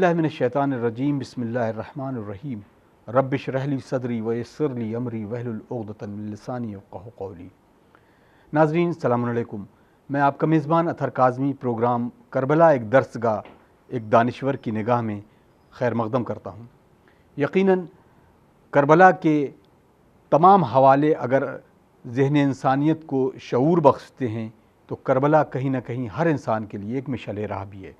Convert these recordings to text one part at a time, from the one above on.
औज़ुबिल्लाहिमिनश्शैतानिर्रजीम बिस्मिल्लाहिर्रहमानिर्रहीम रब्बिश रहली सदरी वयस्सिरली अमरी वहलुल उक़दतम मिन लिसानी यफ़क़हू क़ौली। नाज़रीन सलामुन अलैकुम, मैं आपका मेज़बान अतहर काज़मी प्रोग्राम करबला एक दर्सगाह एक दानिश्वर की निगाह में खैर मक़दम करता हूँ। यकीनन करबला के तमाम हवाले अगर ज़हन इंसानियत को शऊर बख्शते हैं तो करबला कहीं ना कहीं हर इंसान के लिए एक मिशल राह भी है।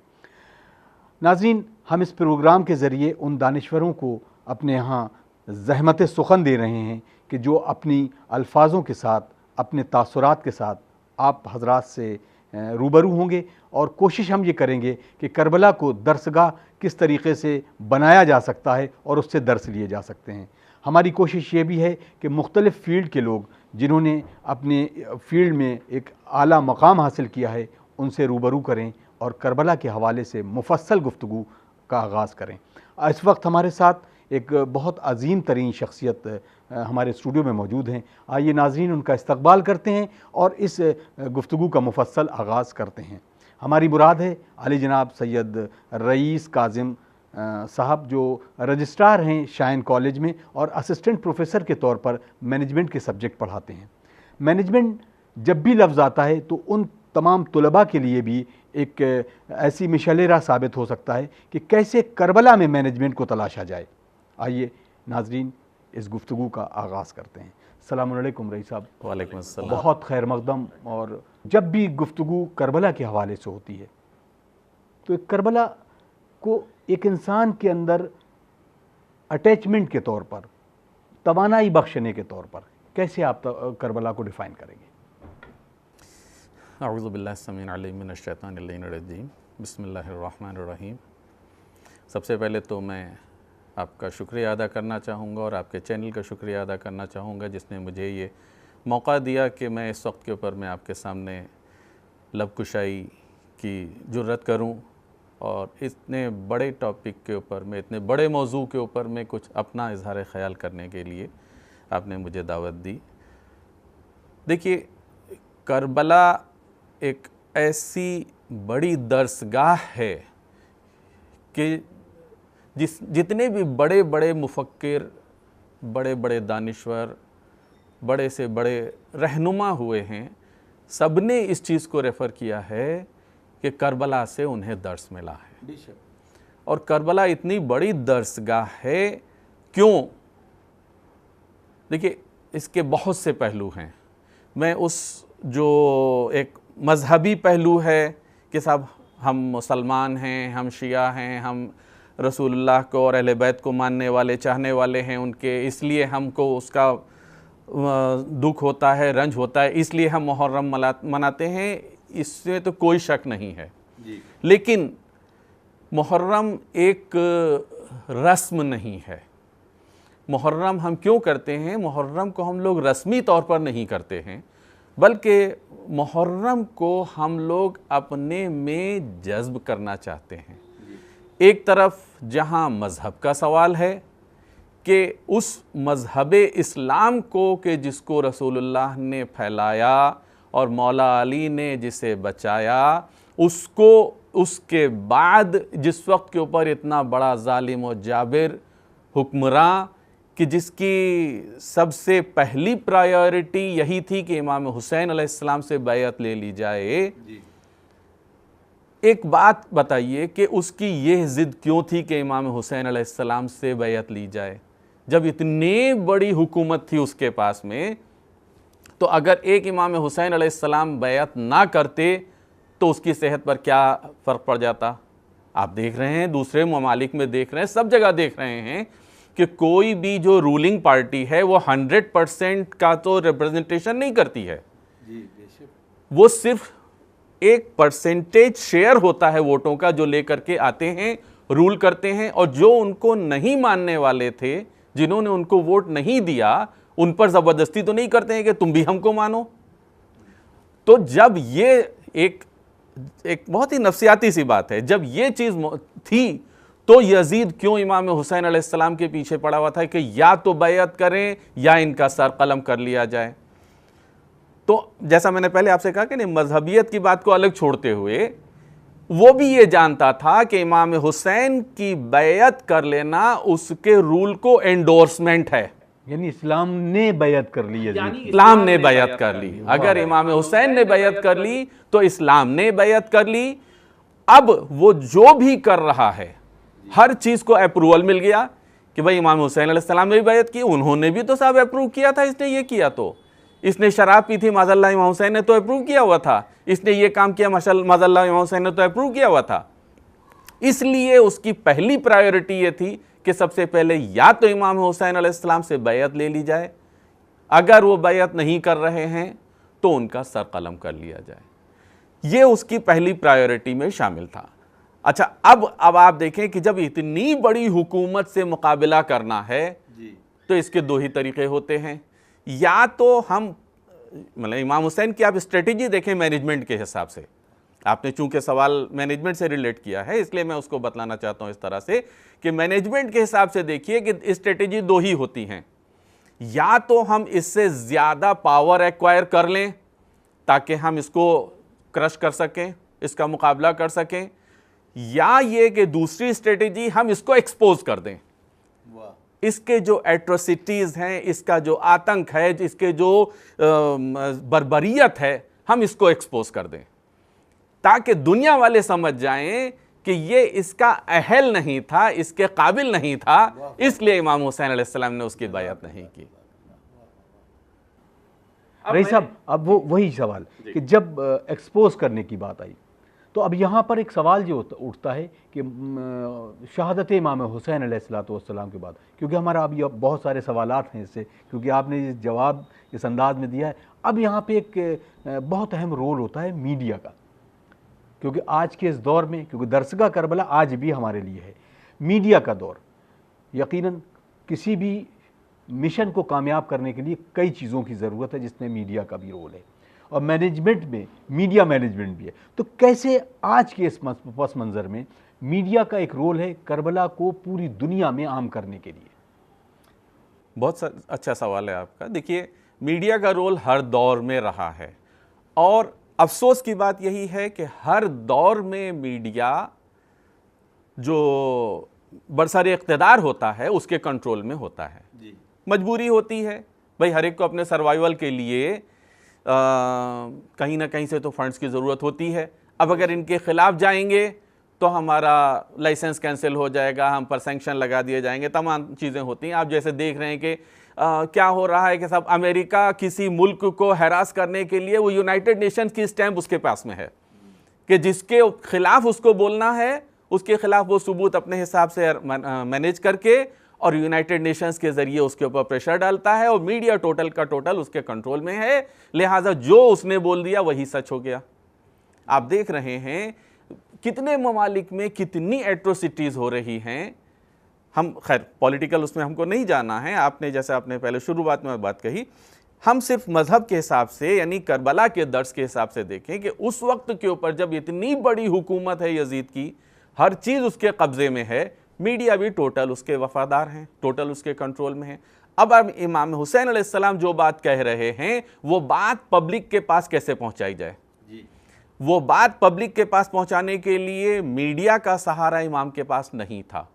नाज़रीन, हम इस प्रोग्राम के ज़रिए उन दानिश्वरों को अपने यहाँ ज़हमत सुखन दे रहे हैं कि जो अपनी अल्फाज़ों के साथ अपने तासुरात के साथ आप हज़रात से रूबरू होंगे और कोशिश हम ये करेंगे कि करबला को दर्सगाह किस तरीक़े से बनाया जा सकता है और उससे दर्स लिए जा सकते हैं। हमारी कोशिश ये भी है कि मुख्तलिफ़ फ़ील्ड के लोग जिन्होंने अपने फ़ील्ड में एक आला मकाम हासिल किया है उनसे रूबरू करें और करबला के हवाले से मुफस्सल गुफ्तगू का आगाज़ करें। इस वक्त हमारे साथ एक बहुत अज़ीम तरीन शख्सियत हमारे स्टूडियो में मौजूद हैं। आइए नाज़रीन उनका इस्तकबाल करते हैं और इस गुफ्तगू का मुफस्सल आगाज़ करते हैं। हमारी मुराद है आली जनाब सैयद रईस काज़िम साहब, जो रजिस्ट्रार हैं शाइन कॉलेज में और असिस्टेंट प्रोफेसर के तौर पर मैनेजमेंट के सब्जेक्ट पढ़ाते हैं। मैनेजमेंट जब भी लफ्ज़ आता है तो उन तमाम तुलबा के लिए भी एक ऐसी मिशल-ए-राह साबित हो सकता है कि कैसे करबला में मैनेजमेंट को तलाशा जाए। आइए नाज़रीन इस गुफ्तगू का आगाज़ करते हैं। अस्सलामु अलैकुम रईस साहब। वालेकुम अस्सलाम। बहुत खैर मक़दम। और जब भी गुफ्तगू करबला के हवाले से होती है तो एक करबला को एक इंसान के अंदर अटैचमेंट के तौर पर, तवानाई बख्शने के तौर पर कैसे आप करबला को डिफ़ाइन करेंगे? औज़ुबिल्लाहिस्समीउल-अलीम बिस्मिल्लाहिर्रहमानिर्रहीम। सबसे पहले तो मैं आपका शुक्रिया अदा करना चाहूँगा और आपके चैनल का शुक्रिया अदा करना चाहूँगा जिसने मुझे ये मौका दिया कि मैं इस वक्त के ऊपर मैं आपके सामने लबकुशाई की जुर्रत करूँ और इतने बड़े टॉपिक के ऊपर में, इतने बड़े मौजू के ऊपर में कुछ अपना इजहार ख़याल करने के लिए आपने मुझे दावत दी। देखिए, करबला एक ऐसी बड़ी दर्सगाह है कि जितने भी बड़े बड़े मुफक्किर, बड़े बड़े दानिश्वर, बड़े से बड़े रहनुमा हुए हैं, सब ने इस चीज़ को रेफ़र किया है कि करबला से उन्हें दर्स मिला है। और करबला इतनी बड़ी दर्सगाह है क्यों? देखिए, इसके बहुत से पहलू हैं। मैं उस जो एक मज़हबी पहलू है कि साहब हम मुसलमान हैं, हम शिया हैं, हम रसूलुल्लाह को और अहले बैत को मानने वाले, चाहने वाले हैं उनके, इसलिए हमको उसका दुख होता है, रंज होता है, इसलिए हम मुहर्रम मनाते हैं, इसमें तो कोई शक नहीं है जी। लेकिन मुहर्रम एक रस्म नहीं है। मुहर्रम हम क्यों करते हैं? मुहर्रम को हम लोग रस्मी तौर पर नहीं करते हैं, बल्कि मुहर्रम को हम लोग अपने में जज्ब करना चाहते हैं। एक तरफ जहाँ मज़हब का सवाल है कि उस मज़हब इस्लाम को कि जिसको रसूलुल्लाह ने फैलाया और मौला अली ने जिसे बचाया, उसको उसके बाद जिस वक्त के ऊपर इतना बड़ा ज़ालिम और जाबिर हुक्मरान कि जिसकी सबसे पहली प्रायोरिटी यही थी कि इमाम हुसैन अलैहिस्सलाम से बैअत ले ली जाए। एक बात बताइए कि उसकी यह ज़िद क्यों थी कि इमाम हुसैन अलैहिस्सलाम से बैअत ली जाए, जब इतनी बड़ी हुकूमत थी उसके पास में? तो अगर एक इमाम हुसैन अलैहिस्सलाम बैअत ना करते तो उसकी सेहत पर क्या फ़र्क पड़ जाता? आप देख रहे हैं, दूसरे ममालिक में देख रहे हैं, सब जगह देख रहे हैं कि कोई भी जो रूलिंग पार्टी है वो 100% का तो रिप्रेजेंटेशन नहीं करती है जी, वो सिर्फ एक परसेंटेज शेयर होता है वोटों का जो लेकर के आते हैं, रूल करते हैं। और जो उनको नहीं मानने वाले थे, जिन्होंने उनको वोट नहीं दिया, उन पर ज़बरदस्ती तो नहीं करते हैं कि तुम भी हमको मानो। तो जब ये एक बहुत ही नफसियाती सी बात है, जब ये चीज़ थी तो यजीद क्यों इमाम हुसैन अलैहिस्सलाम के पीछे पड़ा हुआ था कि या तो बैअत करें या इनका सर कलम कर लिया जाए। तो जैसा मैंने पहले आपसे कहा कि नहीं, मजहबियत की बात को अलग छोड़ते हुए वो भी ये जानता था कि इमाम हुसैन की बैयत कर लेना उसके रूल को एंडोर्समेंट है, यानी इस्लाम ने बैयत कर ली, इस्लाम ने बैयत कर ली। अगर इमाम हुसैन ने बैयत कर ली तो इस्लाम ने बैयत कर ली। अब वो जो भी कर रहा है हर चीज को अप्रूवल मिल गया कि भाई इमाम हुसैन अलैहिस्सलाम ने भी बैयत की, उन्होंने भी तो सब अप्रूव किया था, इसने ये किया, तो इसने शराब पी थी माज़अल्लाह इमाम हुसैन ने तो अप्रूव किया हुआ था, इसने ये काम किया माज़अल्लाह इमाम हुसैन ने तो अप्रूव किया हुआ था। इसलिए उसकी पहली प्रायोरिटी ये थी कि सबसे पहले या तो इमाम हुसैन अलैहिस्सलाम से बैयत ले ली जाए, अगर वो बैयत नहीं कर रहे हैं तो उनका सर कलम कर लिया जाए। ये उसकी पहली प्रायोरिटी में शामिल था। अच्छा, अब आप देखें कि जब इतनी बड़ी हुकूमत से मुकाबला करना है तो इसके दो ही तरीके होते हैं। या तो हम मतलब इमाम हुसैन की आप स्ट्रेटेजी देखें मैनेजमेंट के हिसाब से, आपने चूंकि सवाल मैनेजमेंट से रिलेट किया है इसलिए मैं उसको बतलाना चाहता हूं इस तरह से कि मैनेजमेंट के हिसाब से देखिए कि स्ट्रेटेजी दो ही होती हैं। या तो हम इससे ज़्यादा पावर एक्वायर कर लें ताकि हम इसको क्रश कर सकें, इसका मुकाबला कर सकें, या ये कि दूसरी स्ट्रेटेजी हम इसको एक्सपोज कर दें, इसके जो एट्रोसिटीज़ हैं, इसका जो आतंक है, इसके जो बर्बरियत है, हम इसको एक्सपोज कर दें ताकि दुनिया वाले समझ जाएं कि ये इसका अहल नहीं था, इसके काबिल नहीं था, इसलिए इमाम हुसैन अलैहिस्सलाम ने उसकी बैयत नहीं की। रईस साहब, अब वो वही सवाल कि जब एक्सपोज करने की बात आई तो अब यहाँ पर एक सवाल जो उठता है कि शहादत इमाम हुसैन अलैहिस्सलाम के बाद, क्योंकि हमारा अब ये बहुत सारे सवालात हैं इससे, क्योंकि आपने ये जवाब इस अंदाज में दिया है। अब यहाँ पे एक बहुत अहम रोल होता है मीडिया का, क्योंकि आज के इस दौर में, क्योंकि दरसगाह करबला आज भी हमारे लिए है, मीडिया का दौर, यकीनन किसी भी मिशन को कामयाब करने के लिए कई चीज़ों की ज़रूरत है जिसमें मीडिया का भी रोल है और मैनेजमेंट में मीडिया मैनेजमेंट भी है। तो कैसे आज के इस पस मंज़र में मीडिया का एक रोल है करबला को पूरी दुनिया में आम करने के लिए? बहुत अच्छा सवाल है आपका। देखिए, मीडिया का रोल हर दौर में रहा है और अफसोस की बात यही है कि हर दौर में मीडिया जो बरसर इक़्तिदार होता है उसके कंट्रोल में होता है। मजबूरी होती है भाई, हर एक को अपने सर्वाइवल के लिए कहीं ना कहीं से तो फंड्स की ज़रूरत होती है। अब अगर इनके ख़िलाफ़ जाएंगे तो हमारा लाइसेंस कैंसिल हो जाएगा, हम पर सैंक्शन लगा दिए जाएंगे, तमाम चीज़ें होती हैं। आप जैसे देख रहे हैं कि क्या हो रहा है कि सब अमेरिका किसी मुल्क को हैरास करने के लिए वो यूनाइटेड नेशंस की स्टैंप उसके पास में है कि जिसके खिलाफ उसको बोलना है उसके खिलाफ वो सबूत अपने हिसाब से मैनेज करके और यूनाइटेड नेशंस के ज़रिए उसके ऊपर प्रेशर डालता है और मीडिया टोटल का टोटल उसके कंट्रोल में है, लिहाजा जो उसने बोल दिया वही सच हो गया। आप देख रहे हैं कितने ममालिक में कितनी एट्रोसिटीज़ हो रही हैं। हम खैर पॉलिटिकल उसमें हमको नहीं जाना है, आपने जैसे आपने पहले शुरुआत में बात कही, हम सिर्फ मजहब के हिसाब से यानी करबला के दर्स के हिसाब से देखें कि उस वक्त के ऊपर जब इतनी बड़ी हुकूमत है यजीद की, हर चीज़ उसके कब्ज़े में है, मीडिया भी टोटल उसके वफादार हैं, टोटल उसके कंट्रोल में है। अब इमाम हुसैन अलैहिस्सलाम जो बात कह रहे हैं वो बात पब्लिक के पास कैसे पहुंचाई जाए, वो बात पब्लिक के पास पहुंचाने के लिए मीडिया का सहारा इमाम के पास नहीं था।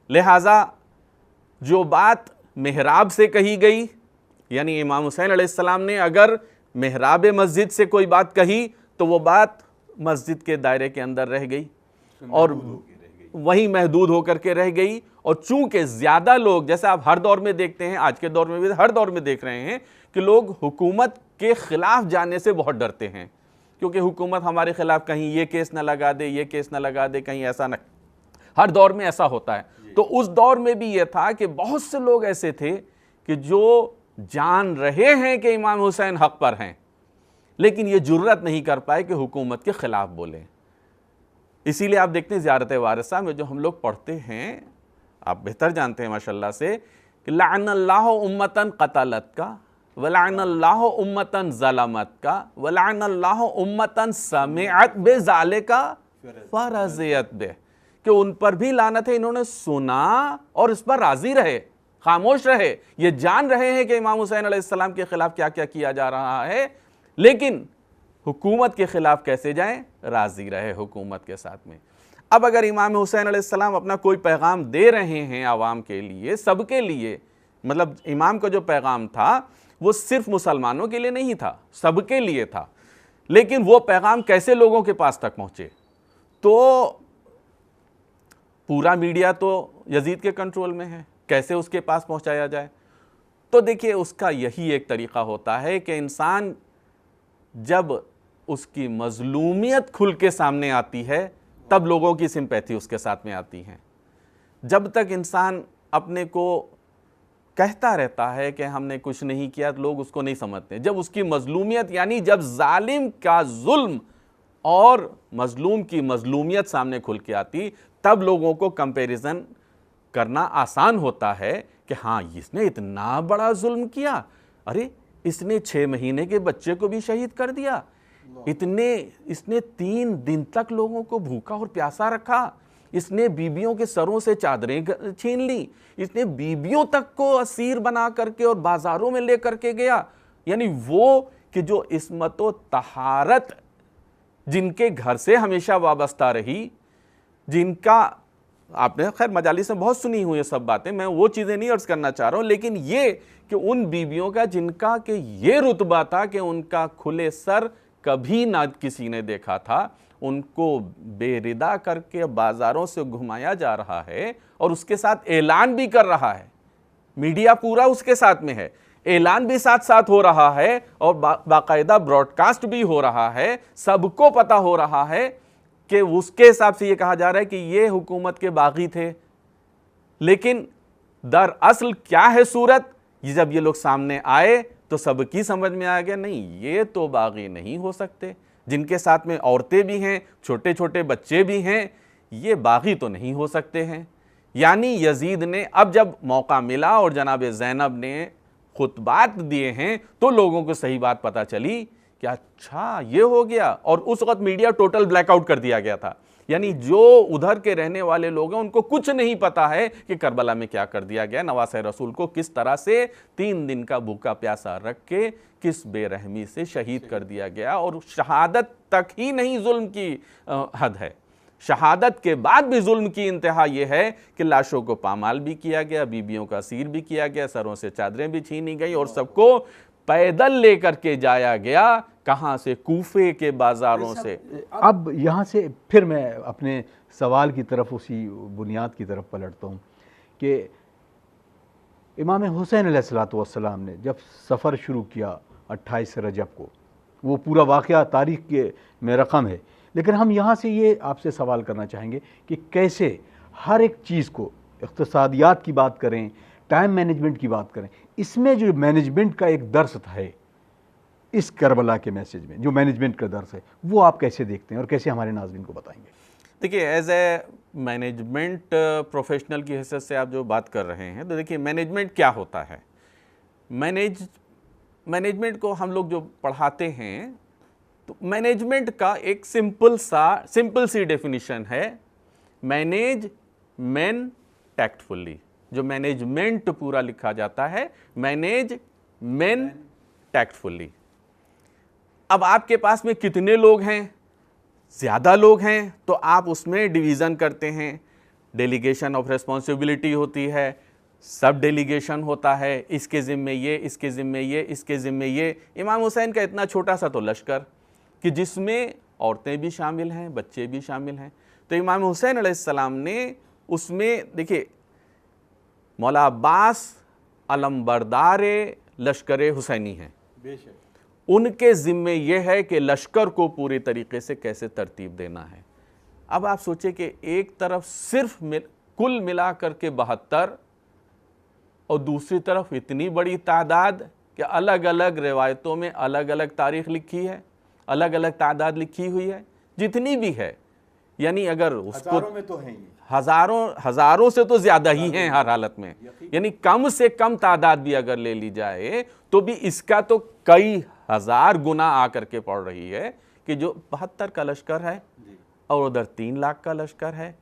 लिहाजा जो बात मेहराब से कही गई, यानी इमाम हुसैन अलैहिस्सलाम ने अगर मेहराब मस्जिद से कोई बात कही तो वो बात मस्जिद के दायरे के अंदर रह गई और वहीं महदूद होकर के रह गई। और चूंकि ज़्यादा लोग, जैसे आप हर दौर में देखते हैं, आज के दौर में भी हर दौर में देख रहे हैं कि लोग हुकूमत के ख़िलाफ़ जाने से बहुत डरते हैं, क्योंकि हुकूमत हमारे ख़िलाफ़ कहीं ये केस ना लगा दे, ये केस ना लगा दे, कहीं ऐसा न, हर दौर में ऐसा होता है। तो उस दौर में भी ये था कि बहुत से लोग ऐसे थे कि जो जान रहे हैं कि इमाम हुसैन हक़ पर हैं, लेकिन ये जुर्रत नहीं कर पाए कि हुकूमत के ख़िलाफ़ बोलें। इसीलिए आप देखते हैं ज़ियारत वारिसा में जो हम लोग पढ़ते हैं, आप बेहतर जानते हैं माशाल्लाह से, कि लअनल्लाहु उम्मतन क़तलत का व लअनल्लाहु उम्मतन ज़लमत का व लअनल्लाहु उम्मतन समिअत बिज़ालिका फरज़ियत बे, कि उन पर भी लानत है, इन्होंने सुना और इस पर राज़ी रहे, खामोश रहे। ये जान रहे हैं कि इमाम हुसैन अलैहिस्सलाम के ख़िलाफ़ क्या क्या किया जा रहा है, लेकिन हुकूमत के ख़िलाफ़ कैसे जाएं, राज़ी रहे हुकूमत के साथ में। अब अगर इमाम हुसैन अलैहिस्सलाम अपना कोई पैगाम दे रहे हैं आवाम के लिए, सबके लिए, मतलब इमाम का जो पैगाम था वो सिर्फ मुसलमानों के लिए नहीं था, सबके लिए था, लेकिन वो पैगाम कैसे लोगों के पास तक पहुँचे? तो पूरा मीडिया तो यजीद के कंट्रोल में है, कैसे उसके पास पहुँचाया जाए? तो देखिए, उसका यही एक तरीक़ा होता है कि इंसान जब उसकी मज़लूमियत खुल के सामने आती है तब लोगों की सिंपैथी उसके साथ में आती है। जब तक इंसान अपने को कहता रहता है कि हमने कुछ नहीं किया, तो लोग उसको नहीं समझते। जब उसकी मज़लूमियत, यानी जब जालिम का जुल्म और मज़लूम की मज़लूमियत सामने खुल के आती, तब लोगों को कंपैरिजन करना आसान होता है कि हाँ, इसने इतना बड़ा जुल्म किया, अरे इसने 6 महीने के बच्चे को भी शहीद कर दिया, इसने 3 दिन तक लोगों को भूखा और प्यासा रखा, इसने बीबियों के सरों से चादरें छीन ली, इसने बीबियों तक को असीर बना करके और बाजारों में ले करके गया। यानी वो कि जो इस्मत व तहारत जिनके घर से हमेशा वाबस्ता रही, जिनका आपने खैर मजालिस में बहुत सुनी हुई है सब बातें, मैं वो चीज़ें नहीं अर्ज करना चाह रहा हूँ, लेकिन ये कि उन बीबियों का जिनका कि ये रुतबा था कि उनका खुले सर कभी ना किसी ने देखा था, उनको बेरिदा करके बाज़ारों से घुमाया जा रहा है और उसके साथ ऐलान भी कर रहा है, मीडिया पूरा उसके साथ में है, ऐलान भी साथ साथ हो रहा है और बाकायदा ब्रॉडकास्ट भी हो रहा है, सबको पता हो रहा है कि उसके हिसाब से ये कहा जा रहा है कि ये हुकूमत के बागी थे। लेकिन दरअसल क्या है सूरत, ये जब ये लोग सामने आए तो सबकी समझ में आ गया, नहीं ये तो बागी नहीं हो सकते, जिनके साथ में औरतें भी हैं, छोटे छोटे बच्चे भी हैं, ये बागी तो नहीं हो सकते हैं। यानी यजीद ने अब जब मौका मिला और जनाब ज़ैनब ने खुतबात दिए हैं तो लोगों को सही बात पता चली कि अच्छा ये हो गया, और उस वक्त मीडिया टोटल ब्लैकआउट कर दिया गया था। यानी जो उधर के रहने वाले लोग हैं उनको कुछ नहीं पता है कि करबला में क्या कर दिया गया, नवासे रसूल को किस तरह से 3 दिन का भूखा प्यासा रख के किस बेरहमी से शहीद कर दिया गया। और शहादत तक ही नहीं जुल्म की हद है, शहादत के बाद भी जुल्म की इंतहा यह है कि लाशों को पामाल भी किया गया, बीबियों का सीर भी किया गया, सरों से चादरें भी छीनी गई और सबको पैदल लेकर के जाया गया, कहाँ से, कूफे के बाजारों से। अब यहाँ से फिर मैं अपने सवाल की तरफ, उसी बुनियाद की तरफ पलटता हूँ कि इमाम हुसैन अलैहिस्सलाम ने जब सफ़र शुरू किया 28 रजब को, वो पूरा वाक़या तारीख़ के में रकम है, लेकिन हम यहाँ से ये आपसे सवाल करना चाहेंगे कि कैसे हर एक चीज़ को, इक़्तिसादियात की बात करें, टाइम मैनेजमेंट की बात करें, इसमें जो मैनेजमेंट का एक दर्स है, इस करबला के मैसेज में जो मैनेजमेंट का दर्स है, वो आप कैसे देखते हैं और कैसे हमारे नाज़रीन को बताएंगे? देखिए, एज ए मैनेजमेंट प्रोफेशनल की हैसियत से आप जो बात कर रहे हैं, तो देखिए मैनेजमेंट क्या होता है। मैनेजमेंट को हम लोग जो पढ़ाते हैं, तो मैनेजमेंट का एक सिंपल सी डेफिनेशन है, मैनेज मैन टैक्टफुली। जो मैनेजमेंट पूरा लिखा जाता है, मैनेज मैन टैक्टफुली। अब आपके पास में कितने लोग हैं, ज़्यादा लोग हैं, तो आप उसमें डिवीज़न करते हैं, डेलीगेशन ऑफ रिस्पॉन्सिबिलिटी होती है, सब डेलीगेशन होता है, इसके ज़िम्मे ये, इसके ज़िम्मे ये, इसके ज़िम्मे ये। इमाम हुसैन का इतना छोटा सा तो लश्कर कि जिसमें औरतें भी शामिल हैं, बच्चे भी शामिल हैं, तो इमाम हुसैन अलैहिस्सलाम ने उसमें, देखिए मौला अब्बास अलमबरदार लश्कर हुसैनी हैं, उनके ज़िम्मे यह है कि लश्कर को पूरी तरीके से कैसे तरतीब देना है। अब आप सोचें कि एक तरफ सिर्फ कुल मिला करके 72 और दूसरी तरफ इतनी बड़ी तादाद कि अलग अलग रिवायतों में अलग अलग तारीख लिखी है, अलग अलग तादाद लिखी हुई है, जितनी भी है, यानी अगर उसको हज़ारों में तो हैं, हज़ारों से तो ज़्यादा ही हैं हर हालत में, यानी कम से कम तादाद भी अगर ले ली जाए तो भी इसका तो कई हज़ार गुना आकर के पड़ रही है कि जो 72 का लश्कर है और उधर 3 लाख का लश्कर है,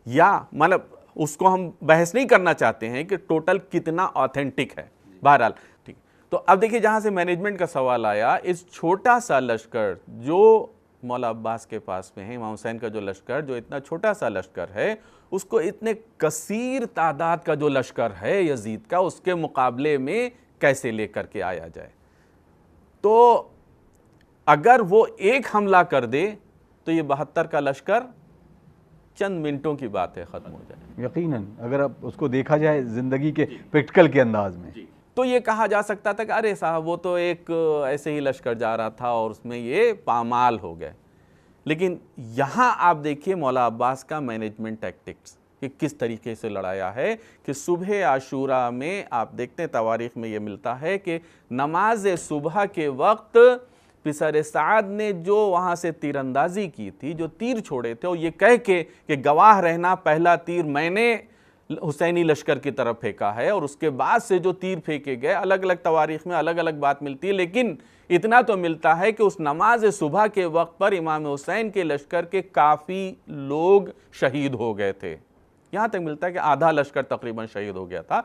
या मतलब उसको हम बहस नहीं करना चाहते हैं कि टोटल कितना ऑथेंटिक है, बहरहाल ठीक। तो अब देखिए जहाँ से मैनेजमेंट का सवाल आया, इस छोटा सा लश्कर जो मौला अब्बास के पास में है, इमाम हुसैन का जो लश्कर, जो इतना छोटा सा लश्कर है, उसको इतने कसीर तादाद का जो लश्कर है यजीद का, उसके मुकाबले में कैसे लेकर के आया जाए। तो अगर वो एक हमला कर दे तो ये 72 का लश्कर चंद मिनटों की बात है, ख़त्म हो जाए। यकीनन अगर अब उसको देखा जाए ज़िंदगी के प्रैक्टिकल के अंदाज में, तो ये कहा जा सकता था कि अरे साहब वो तो एक ऐसे ही लश्कर जा रहा था और उसमें ये पामाल हो गए। लेकिन यहाँ आप देखिए मौला अब्बास का मैनेजमेंट टैक्टिक्स कि किस तरीके से लड़ाया है कि सुबह आशूरा में आप देखते हैं तवारीख़ में ये मिलता है कि नमाज सुबह के वक्त पिसर साद ने जो वहाँ से तीरंदाजी की थी, जो तीर छोड़े थे, और ये कह के कि गवाह रहना पहला तीर मैंने हुसैनी लश्कर की तरफ फेंका है, और उसके बाद से जो तीर फेंके गए, अलग अलग तवारीख़ में अलग अलग बात मिलती है, लेकिन इतना तो मिलता है कि उस नमाज सुबह के वक्त पर इमाम हुसैन के लश्कर के काफ़ी लोग शहीद हो गए थे। यहाँ तक मिलता है कि आधा लश्कर तकरीबन शहीद हो गया था।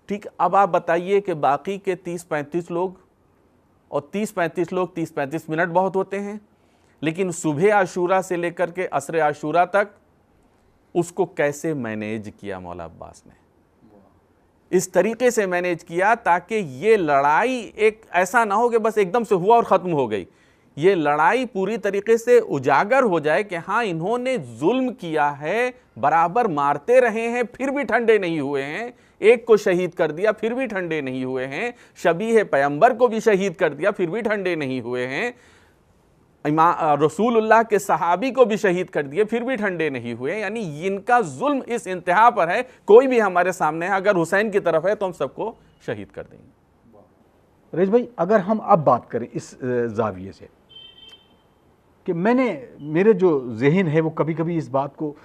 ठीक, अब आप बताइए कि बाकी के 30-35 लोग, और 30-35 लोग 30-35 मिनट बहुत होते हैं, लेकिन सुबह आशूरा से लेकर के असर आशूरा तक उसको कैसे मैनेज किया मौला अब्बास ने। इस तरीके से मैनेज किया ताकि ये लड़ाई एक ऐसा ना हो कि बस एकदम से हुआ और ख़त्म हो गई। ये लड़ाई पूरी तरीके से उजागर हो जाए कि हाँ इन्होंने जुल्म किया है, बराबर मारते रहे हैं, फिर भी ठंडे नहीं हुए हैं, एक को शहीद कर दिया फिर भी ठंडे नहीं हुए हैं, शबीह पैगंबर को भी शहीद कर दिया फिर भी ठंडे नहीं हुए हैं, रसूलुल्लाह के सहाबी को भी शहीद कर दिए फिर भी ठंडे नहीं हुए। यानी इनका जुल्म इस इंतहा पर है, कोई भी हमारे सामने है, अगर हुसैन की तरफ है तो हम सबको शहीद कर देंगे। रेज भाई, अगर हम अब बात करें इस जाविये से कि मेरे जो जहन है वो कभी कभी इस बात को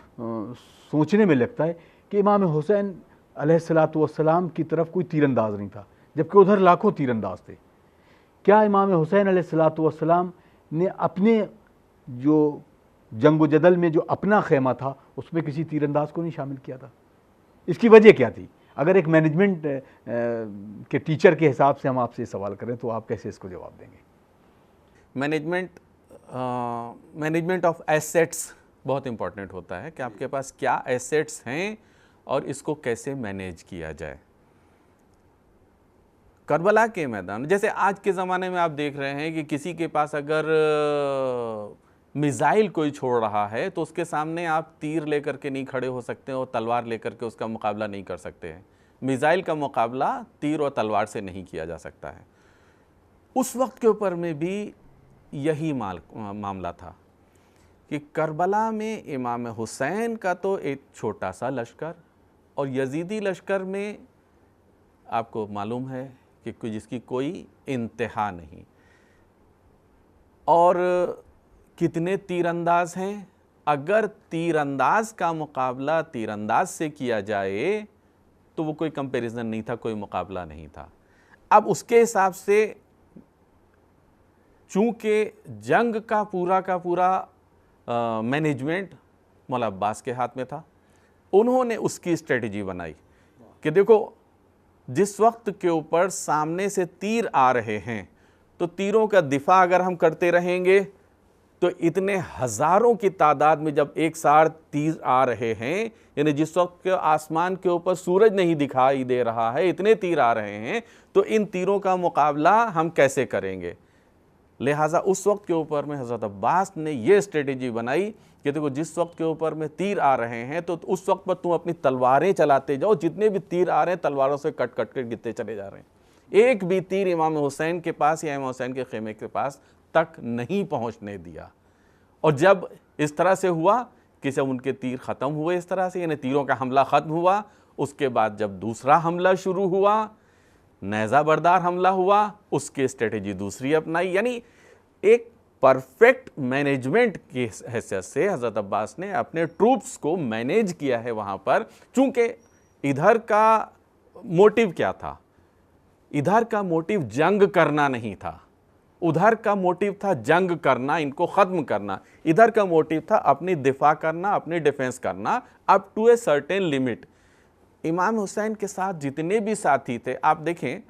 सोचने में लगता है कि इमाम हुसैन अलैहिस्सलातु वस्सलाम की तरफ कोई तीरंदाज नहीं था, जबकि उधर लाखों तीरंदाज थे। क्या इमाम हुसैन अलैहिस्सलातु वस्सलाम ने अपने जो जंग जदल में जो अपना खेमा था उसमें किसी तीरंदाज को नहीं शामिल किया था? इसकी वजह क्या थी? अगर एक मैनेजमेंट के टीचर के हिसाब से हम आपसे सवाल करें तो आप कैसे इसको जवाब देंगे? मैनेजमेंट ऑफ एसेट्स बहुत इंपॉर्टेंट होता है कि आपके पास क्या एसेट्स हैं और इसको कैसे मैनेज किया जाए। करबला के मैदान, जैसे आज के ज़माने में आप देख रहे हैं कि किसी के पास अगर मिज़ाइल कोई छोड़ रहा है तो उसके सामने आप तीर लेकर के नहीं खड़े हो सकते और तलवार लेकर के उसका मुकाबला नहीं कर सकते हैं। मिज़ाइल का मुकाबला तीर और तलवार से नहीं किया जा सकता है। उस वक्त के ऊपर में भी यही मामला था कि करबला में इमाम हुसैन का तो एक छोटा सा लश्कर, और यजीदी लश्कर में आपको मालूम है कि जिसकी कोई इंतहा नहीं, और कितने तीरंदाज हैं। अगर तीरंदाज का मुकाबला तीरंदाज से किया जाए तो वो कोई कंपैरिजन नहीं था, कोई मुकाबला नहीं था। अब उसके हिसाब से चूंकि जंग का पूरा मैनेजमेंट मौला अब्बास के हाथ में था, उन्होंने उसकी स्ट्रेटजी बनाई कि देखो जिस वक्त के ऊपर सामने से तीर आ रहे हैं तो तीरों का दिफा अगर हम करते रहेंगे तो इतने हज़ारों की तादाद में जब एक साथ तीर आ रहे हैं, यानी जिस वक्त के आसमान के ऊपर सूरज नहीं दिखाई दे रहा है, इतने तीर आ रहे हैं, तो इन तीरों का मुकाबला हम कैसे करेंगे। लिहाजा उस वक्त के ऊपर में हज़रत अब्बास ने ये स्ट्रेटजी बनाई कि देखो जिस वक्त के ऊपर में तीर आ रहे हैं तो उस वक्त पर तुम अपनी तलवारें चलाते जाओ, जितने भी तीर आ रहे हैं तलवारों से कट कट कर गिरते चले जा रहे हैं, एक भी तीर इमाम हुसैन के पास या इमाम हुसैन के खेमे के पास तक नहीं पहुंचने दिया। और जब इस तरह से हुआ कि जब उनके तीर ख़त्म हुए इस तरह से, यानी तीरों का हमला ख़त्म हुआ, उसके बाद जब दूसरा हमला शुरू हुआ, नेज़ा बरदार हमला हुआ, उसकी स्ट्रेटेजी दूसरी अपनाई। यानी एक परफेक्ट मैनेजमेंट की हैसियत से हज़रत अब्बास ने अपने ट्रूप्स को मैनेज किया है वहाँ पर। चूँकि इधर का मोटिव क्या था? इधर का मोटिव जंग करना नहीं था, उधर का मोटिव था जंग करना, इनको ख़त्म करना। इधर का मोटिव था अपनी दिफा करना, अपनी डिफेंस करना up to a certain limit. Imam Hussain के साथ जितने भी साथी थे, आप देखें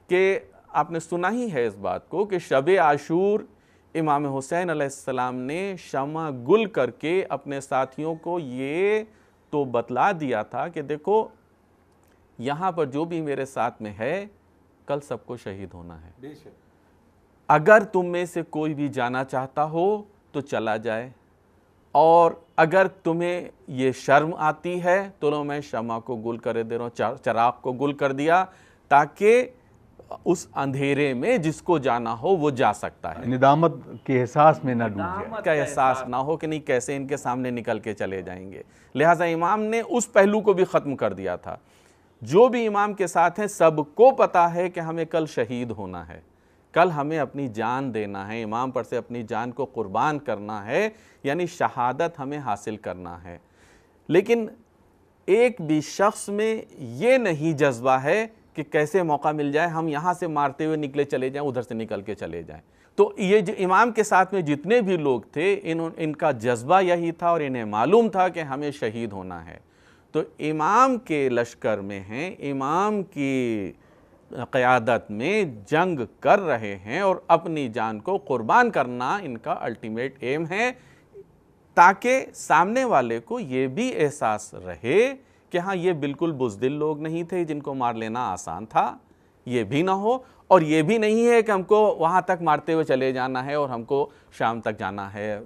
कि आपने सुना ही है इस बात को कि शब आशूर इमाम हुसैन अलैहिस्सलाम ने शमा गुल करके अपने साथियों को ये तो बतला दिया था कि देखो यहाँ पर जो भी मेरे साथ में है कल सबको शहीद होना है, अगर तुम में से कोई भी जाना चाहता हो तो चला जाए, और अगर तुम्हें ये शर्म आती है तो लो मैं शमा को गुल कर दे रहा हूँ, चराग को गुल कर दिया ताकि उस अंधेरे में जिसको जाना हो वो जा सकता है, निदामत के एहसास में ना डूब जाए, का एहसास ना हो कि नहीं कैसे इनके सामने निकल के चले जाएंगे। लिहाजा इमाम ने उस पहलू को भी ख़त्म कर दिया था। जो भी इमाम के साथ हैं सबको पता है कि हमें कल शहीद होना है, कल हमें अपनी जान देना है, इमाम पर से अपनी जान को कुर्बान करना है, यानी शहादत हमें हासिल करना है। लेकिन एक भी शख्स में ये नहीं जज्बा है कि कैसे मौका मिल जाए हम यहाँ से मारते हुए निकले चले जाएं, उधर से निकल के चले जाएं। तो ये जो इमाम के साथ में जितने भी लोग थे इनका जज्बा यही था और इन्हें मालूम था कि हमें शहीद होना है। तो इमाम के लश्कर में हैं, इमाम की क़यादत में जंग कर रहे हैं और अपनी जान को कुर्बान करना इनका अल्टीमेट एम है, ताकि सामने वाले को ये भी एहसास रहे कि हाँ ये बिल्कुल बुज़दिल लोग नहीं थे जिनको मार लेना आसान था, ये भी ना हो, और ये भी नहीं है कि हमको वहाँ तक मारते हुए चले जाना है और हमको शाम तक जाना है,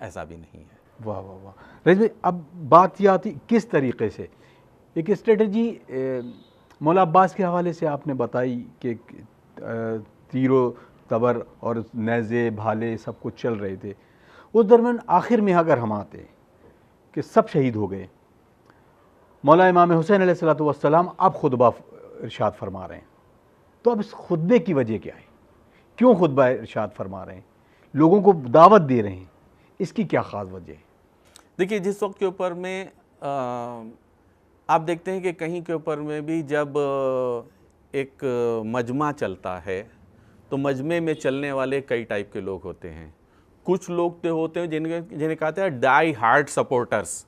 ऐसा भी नहीं है। वाह वाह वाह। रईस भाई, अब बात यह आती किस तरीक़े से एक स्ट्रेटजी मौला अब्बास के हवाले से आपने बताई कि तीरो तबर और नेज़े भाले सब कुछ चल रहे थे, उस दरमियान आखिर में अगर हम आते कि सब शहीद हो गए, मौला इमाम हुसैन अलैहिस्सलातु वस्सलाम अब खुतबा इरशाद फरमा रहे हैं, तो अब इस खुतबे की वजह क्या है? क्यों खुतबा इरशाद फरमा रहे हैं, लोगों को दावत दे रहे हैं, इसकी क्या ख़ास वजह है? देखिए, जिस वक्त के ऊपर में आप देखते हैं कि कहीं के ऊपर में भी जब एक मजमा चलता है तो मजमे में चलने वाले कई टाइप के लोग होते हैं। कुछ लोग तो होते हैं जिन्हें कहते हैं डाई हार्ड सपोर्टर्स,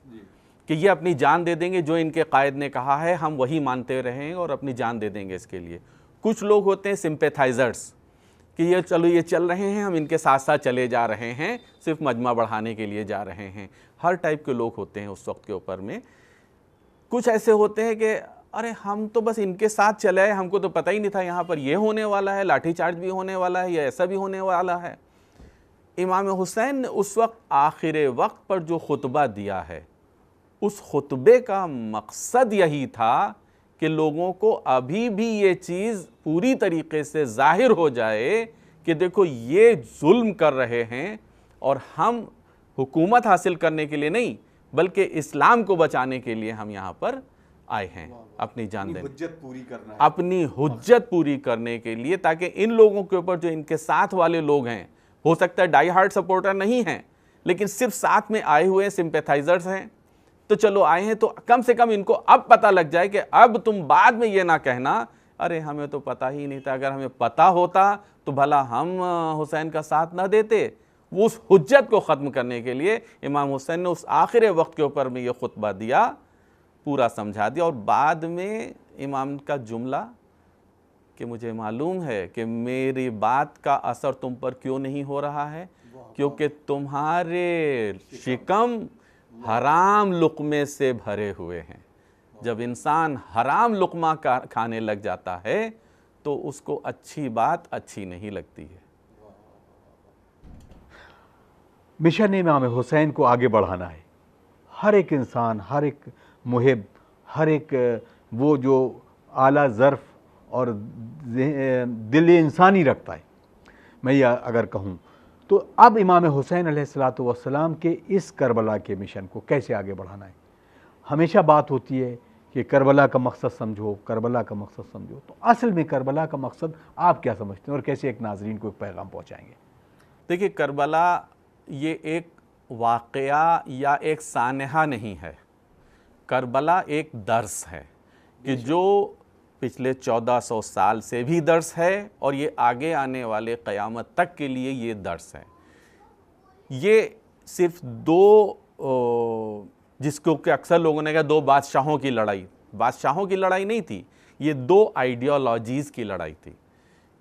कि ये अपनी जान दे देंगे, जो इनके कायद ने कहा है हम वही मानते रहें और अपनी जान दे देंगे इसके लिए। कुछ लोग होते हैं सिंपैथाइजर्स, कि ये चलो ये चल रहे हैं, हम इनके साथ साथ चले जा रहे हैं, सिर्फ मजमा बढ़ाने के लिए जा रहे हैं। हर टाइप के लोग होते हैं उस वक्त के ऊपर में। कुछ ऐसे होते हैं कि अरे हम तो बस इनके साथ चले आए, हमको तो पता ही नहीं था यहाँ पर ये होने वाला है, लाठीचार्ज भी होने वाला है, या ऐसा भी होने वाला है। इमाम हुसैन ने उस वक्त आखिर वक्त पर जो खुतबा दिया है, उस खुतबे का मकसद यही था कि लोगों को अभी भी ये चीज़ पूरी तरीके से ज़ाहिर हो जाए कि देखो ये जुल्म कर रहे हैं और हम हुकूमत हासिल करने के लिए नहीं बल्कि इस्लाम को बचाने के लिए हम यहाँ पर आए हैं, अपनी जान देने, हुज्जत पूरी करना है, अपनी हुज्जत पूरी करने के लिए, ताकि इन लोगों के ऊपर जो इनके साथ वाले लोग हैं, हो सकता है डाई हार्ड सपोर्टर नहीं हैं लेकिन सिर्फ साथ में आए हुए सिंपैथाइजर्स हैं, तो चलो आए हैं तो कम से कम इनको अब पता लग जाए कि अब तुम बाद में ये ना कहना अरे हमें तो पता ही नहीं था, अगर हमें पता होता तो भला हम हुसैन का साथ ना देते। वो उस हुज्जत को ख़त्म करने के लिए इमाम हुसैन ने उस आखिर वक्त के ऊपर में ये खुतबा दिया, पूरा समझा दिया। और बाद में इमाम का जुमला कि मुझे मालूम है कि मेरी बात का असर तुम पर क्यों नहीं हो रहा है, क्योंकि तुम्हारे शिकम हराम लुक़मे से भरे हुए हैं। जब इंसान हराम लुक़मा खाने लग जाता है तो उसको अच्छी बात अच्छी नहीं लगती है। मिशन इमाम हुसैन को आगे बढ़ाना है। हर एक इंसान, हर एक मुहिब, हर एक वो जो आला ज़र्फ़ और दिल इंसानी रखता है, मैं ये अगर कहूँ तो अब इमाम हुसैन अलैहिस्सलातु वस्सलाम के इस करबला के मिशन को कैसे आगे बढ़ाना है। हमेशा बात होती है कि करबला का मकसद समझो, करबला का मकसद समझो, तो असल में करबला का मकसद आप क्या समझते हैं और कैसे एक नाज़रीन को एक पैगाम पहुँचाएँगे? देखिए, करबला ये एक वाक़या या एक सानहा नहीं है, करबला एक दर्स है कि जो पिछले 1400 साल से भी दर्स है और ये आगे आने वाले क़यामत तक के लिए ये दर्स है। ये सिर्फ दो जिसको कि अक्सर लोगों ने कहा दो बादशाहों की लड़ाई, बादशाहों की लड़ाई नहीं थी, ये दो आइडियोलॉजीज़ की लड़ाई थी।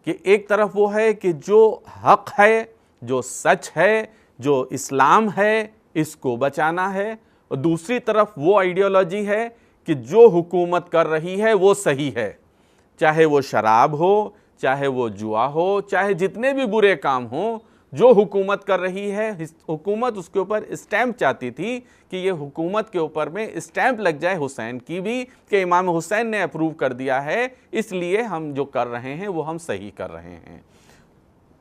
कि एक तरफ वो है कि जो हक है, जो सच है, जो इस्लाम है, इसको बचाना है, और दूसरी तरफ वो आइडियोलॉजी है कि जो हुकूमत कर रही है वो सही है, चाहे वो शराब हो, चाहे वो जुआ हो, चाहे जितने भी बुरे काम हो, जो हुकूमत कर रही है, हुकूमत उसके ऊपर स्टैंप चाहती थी कि ये हुकूमत के ऊपर में स्टैंप लग जाए हुसैन की भी, कि इमाम हुसैन ने अप्रूव कर दिया है, इसलिए हम जो कर रहे हैं वो हम सही कर रहे हैं।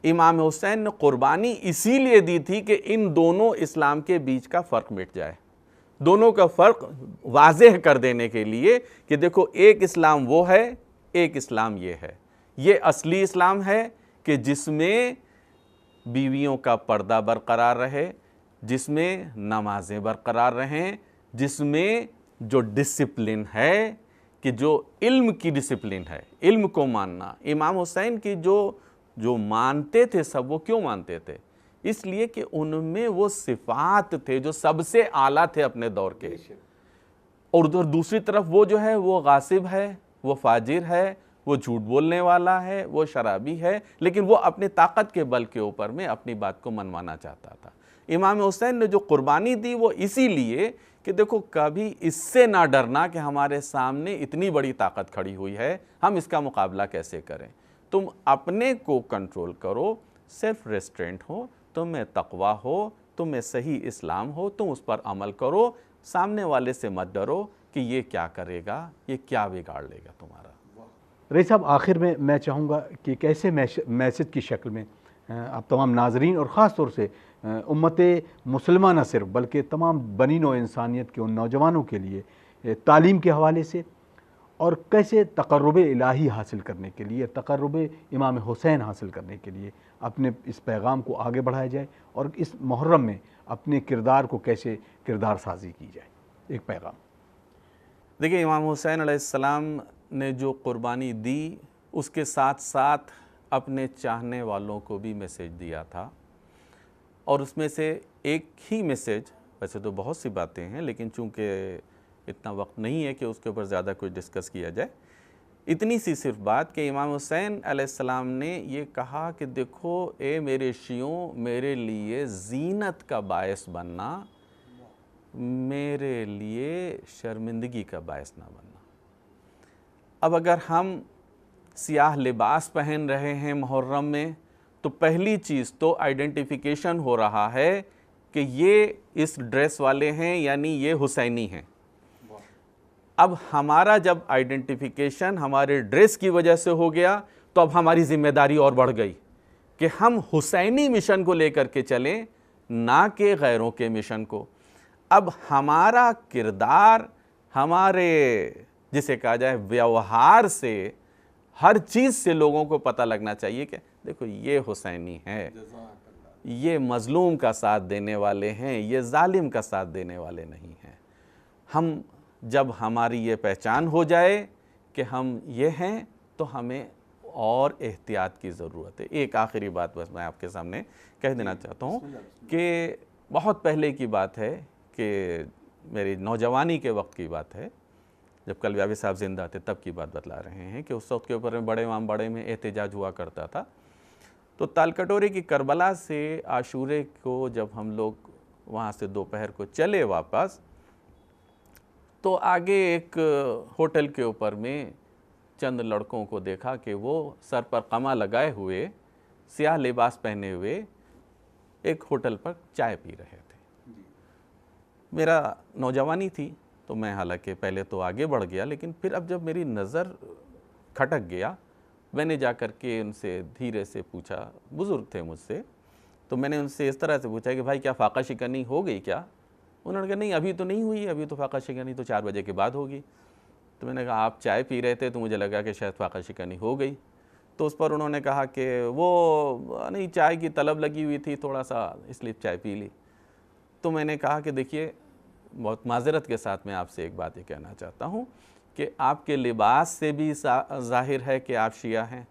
इमाम हुसैन ने कुर्बानी इसीलिए दी थी कि इन दोनों इस्लाम के बीच का फ़र्क मिट जाए, दोनों का फ़र्क वाज़ेह कर देने के लिए कि देखो एक इस्लाम वो है, एक इस्लाम ये है। ये असली इस्लाम है कि जिसमें बीवियों का पर्दा बरकरार रहे, जिसमें नमाजें बरकरार रहें, जिसमें जो डिसिप्लिन है कि जो इल्म की डिसिप्लिन है, इल्म को मानना। इमाम हुसैन की जो मानते थे सब, वो क्यों मानते थे? इसलिए कि उनमें वो सिफात थे जो सबसे आला थे अपने दौर के। और उधर दूसरी तरफ वो जो है वो गासिब है, वो फाजिर है, वो झूठ बोलने वाला है, वो शराबी है, लेकिन वो अपनी ताकत के बल के ऊपर में अपनी बात को मनवाना चाहता था। इमाम हुसैन ने जो कुर्बानी दी वो इसीलिए कि देखो कभी इससे ना डरना कि हमारे सामने इतनी बड़ी ताकत खड़ी हुई है, हम इसका मुकाबला कैसे करें। तुम अपने को कंट्रोल करो, सेल्फ रेस्ट्रेंट हो, तुम में तकवा हो, तुम में सही इस्लाम हो, तुम उस पर अमल करो, सामने वाले से मत डरो कि ये क्या करेगा, ये क्या बिगाड़ लेगा तुम्हारा। रईस साहब, आखिर में मैं चाहूँगा कि कैसे मैसेज की शक्ल में आप तमाम नाजरीन और ख़ास तौर से उम्मत मुसलमान न सिर्फ बल्कि तमाम बनी नौ इंसानियत के उन नौजवानों के लिए तालीम के हवाले से और कैसे तक़र्रुब इलाही हासिल करने के लिए, तक़र्रुब इमाम हुसैन हासिल करने के लिए अपने इस पैगाम को आगे बढ़ाया जाए और इस मुहर्रम में अपने किरदार को कैसे किरदार साजी की जाए, एक पैगाम। देखिए, इमाम हुसैन अलैहिस्सलाम ने जो कुर्बानी दी उसके साथ साथ अपने चाहने वालों को भी मैसेज दिया था, और उसमें से एक ही मैसेज, वैसे तो बहुत सी बातें हैं लेकिन चूँकि इतना वक्त नहीं है कि उसके ऊपर ज़्यादा कुछ डिस्कस किया जाए, इतनी सी सिर्फ बात कि इमाम हुसैन अलैहिस्सलाम ने ये कहा कि देखो ए मेरे शियों, मेरे लिए ज़ीनत का बायस बनना, मेरे लिए शर्मिंदगी का बायस ना बनना। अब अगर हम सियाह लिबास पहन रहे हैं मुहर्रम में, तो पहली चीज़ तो आइडेंटिफिकेशन हो रहा है कि ये इस ड्रेस वाले हैं, यानी ये हुसैनी हैं। अब हमारा जब आइडेंटिफिकेशन हमारे ड्रेस की वजह से हो गया, तो अब हमारी जिम्मेदारी और बढ़ गई कि हम हुसैनी मिशन को लेकर के चलें, ना कि गैरों के मिशन को। अब हमारा किरदार, हमारे जिसे कहा जाए व्यवहार से, हर चीज़ से लोगों को पता लगना चाहिए कि देखो ये हुसैनी है, ये मज़लूम का साथ देने वाले हैं, ये जालिम का साथ देने वाले नहीं हैं। हम जब हमारी ये पहचान हो जाए कि हम ये हैं, तो हमें और एहतियात की ज़रूरत है। एक आखिरी बात बस मैं आपके सामने कह देना चाहता हूँ कि बहुत पहले की बात है कि मेरी नौजवानी के वक्त की बात है, जब कलव्यावी साहब जिंदा थे, तब की बात बतला रहे हैं कि उस वक्त के ऊपर में बड़े इमाम बड़े में एहतजाज हुआ करता था। तो तालकटोरे की करबला से आशूरे को जब हम लोग वहाँ से दोपहर को चले वापस, तो आगे एक होटल के ऊपर में चंद लड़कों को देखा कि वो सर पर कमा लगाए हुए, स्याह लिबास पहने हुए एक होटल पर चाय पी रहे थे। मेरा नौजवानी थी, तो मैं हालांकि पहले तो आगे बढ़ गया, लेकिन फिर अब जब मेरी नज़र खटक गया, मैंने जा कर के उनसे धीरे से पूछा, बुज़ुर्ग थे मुझसे, तो मैंने उनसे इस तरह से पूछा कि भाई क्या फ़ाका शिकनी हो गई क्या? उन्होंने कहा नहीं अभी तो नहीं हुई, अभी तो फ़ाका शिकनी तो 4 बजे के बाद होगी। तो मैंने कहा आप चाय पी रहे थे तो मुझे लगा कि शायद फ़ाका शिकनी हो गई। तो उस पर उन्होंने कहा कि वो नहीं, चाय की तलब लगी हुई थी थोड़ा सा, इसलिए चाय पी ली। तो मैंने कहा कि देखिए, बहुत माज़रत के साथ मैं आपसे एक बात ये कहना चाहता हूँ कि आपके लिबास से भी ज़ाहिर है कि आप शिया हैं,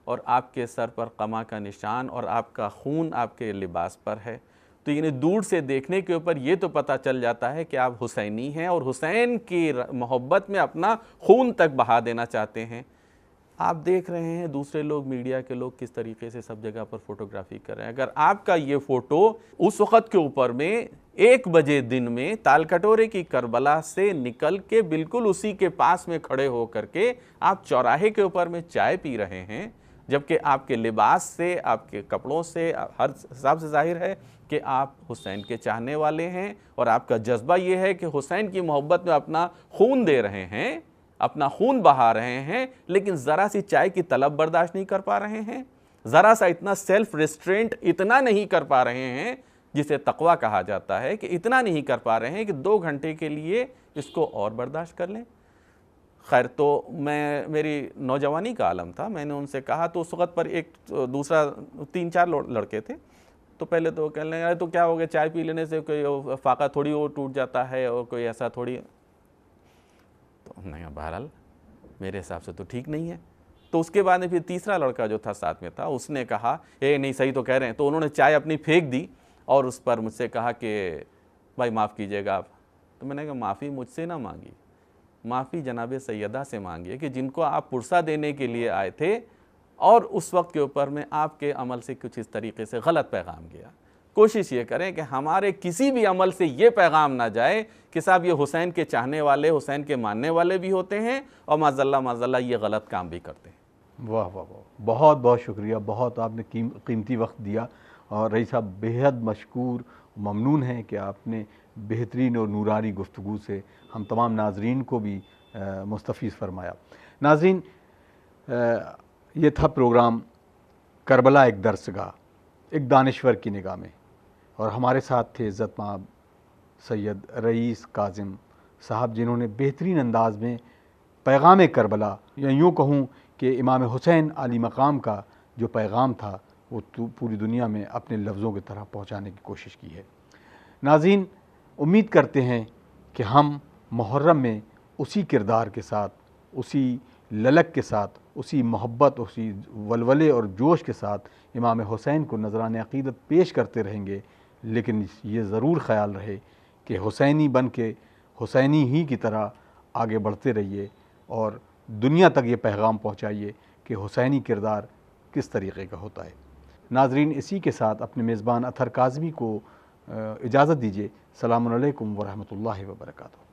और आपके सर पर कमा का निशान और आपका खून आपके लिबास पर है। तो यानी दूर से देखने के ऊपर ये तो पता चल जाता है कि आप हुसैनी हैं और हुसैन की मोहब्बत में अपना खून तक बहा देना चाहते हैं। आप देख रहे हैं दूसरे लोग, मीडिया के लोग किस तरीके से सब जगह पर फोटोग्राफी कर रहे हैं। अगर आपका ये फ़ोटो उस वक़्त के ऊपर में 1 बजे दिन में तालकटोरे की करबला से निकल के बिल्कुल उसी के पास में खड़े हो करके आप चौराहे के ऊपर में चाय पी रहे हैं, जबकि आपके लिबास से, आपके कपड़ों से हर हिसाब से जाहिर है कि आप हुसैन के चाहने वाले हैं और आपका जज्बा ये है कि हुसैन की मोहब्बत में अपना खून दे रहे हैं, अपना खून बहा रहे हैं, लेकिन ज़रा सी चाय की तलब बर्दाश्त नहीं कर पा रहे हैं, ज़रा सा इतना सेल्फ रिस्ट्रेंट इतना नहीं कर पा रहे हैं जिसे तकवा कहा जाता है, कि इतना नहीं कर पा रहे हैं कि 2 घंटे के लिए इसको और बर्दाश्त कर लें। खैर, तो मेरी नौजवानी का आलम था, मैंने उनसे कहा, तो उस वक़्त पर एक दूसरा 3-4 लड़के थे, तो पहले तो कहने लगे तो क्या हो गया, चाय पी लेने से कोई फाका थोड़ी वो टूट जाता है और कोई ऐसा थोड़ी। तो हमने कहा बहरहाल मेरे हिसाब से तो ठीक नहीं है। तो उसके बाद में फिर तीसरा लड़का जो था साथ में था, उसने कहा नहीं सही तो कह रहे हैं। तो उन्होंने चाय अपनी फेंक दी और उस पर मुझसे कहा कि भाई माफ़ कीजिएगा आप। तो मैंने कहा माफ़ी मुझसे ना मांगी, माफ़ी जनाब सैयदा से मांगिए कि जिनको आप पुरसा देने के लिए आए थे और उस वक्त के ऊपर में आपके अमल से कुछ इस तरीके से गलत पैगाम गया। कोशिश ये करें कि हमारे किसी भी अमल से ये पैगाम ना जाए कि साहब ये हुसैन के चाहने वाले, हुसैन के मानने वाले भी होते हैं और माज़ल्ला ये गलत काम भी करते हैं। वाह वाह वाह, बहुत बहुत शुक्रिया, बहुत आपने कीमती वक्त दिया और रईस साहब बेहद मशकूर ममनून हैं कि आपने बेहतरीन और नूरानी गुफ्तगू से हम तमाम नाजरीन को भी मुस्तफ़ीज़ फरमाया। नाजरीन, ये था प्रोग्राम करबला एक दरसगाह, एक दानिश्वर की निगाह में, और हमारे साथ थे इज़्ज़तमाब सैयद रईस काज़िम साहब, जिन्होंने बेहतरीन अंदाज में पैगाम करबला, या यूँ कहूँ कि इमाम हुसैन आली मकाम का जो पैगाम था वो पूरी दुनिया में अपने लफ्ज़ों की तरह पहुँचाने की कोशिश की है। नाज़रीन, उम्मीद करते हैं कि हम मुहर्रम में उसी किरदार के साथ, उसी ललक के साथ, उसी मोहब्बत, उसी वलवले और जोश के साथ इमाम हुसैन को नज़रान अक़ीदत पेश करते रहेंगे, लेकिन ये ज़रूर ख़याल रहे कि हुसैनी बन के हुसैनी ही की तरह आगे बढ़ते रहिए और दुनिया तक ये पैगाम पहुँचाइए कि हुसैनी किरदार किस तरीक़े का होता है। नाज़रीन, इसी के साथ अपने मेज़बान अतहर काज़मी को इजाज़त दीजिए। सलामुन अलैकुम व रहमतुल्लाहि व बरकातुहू।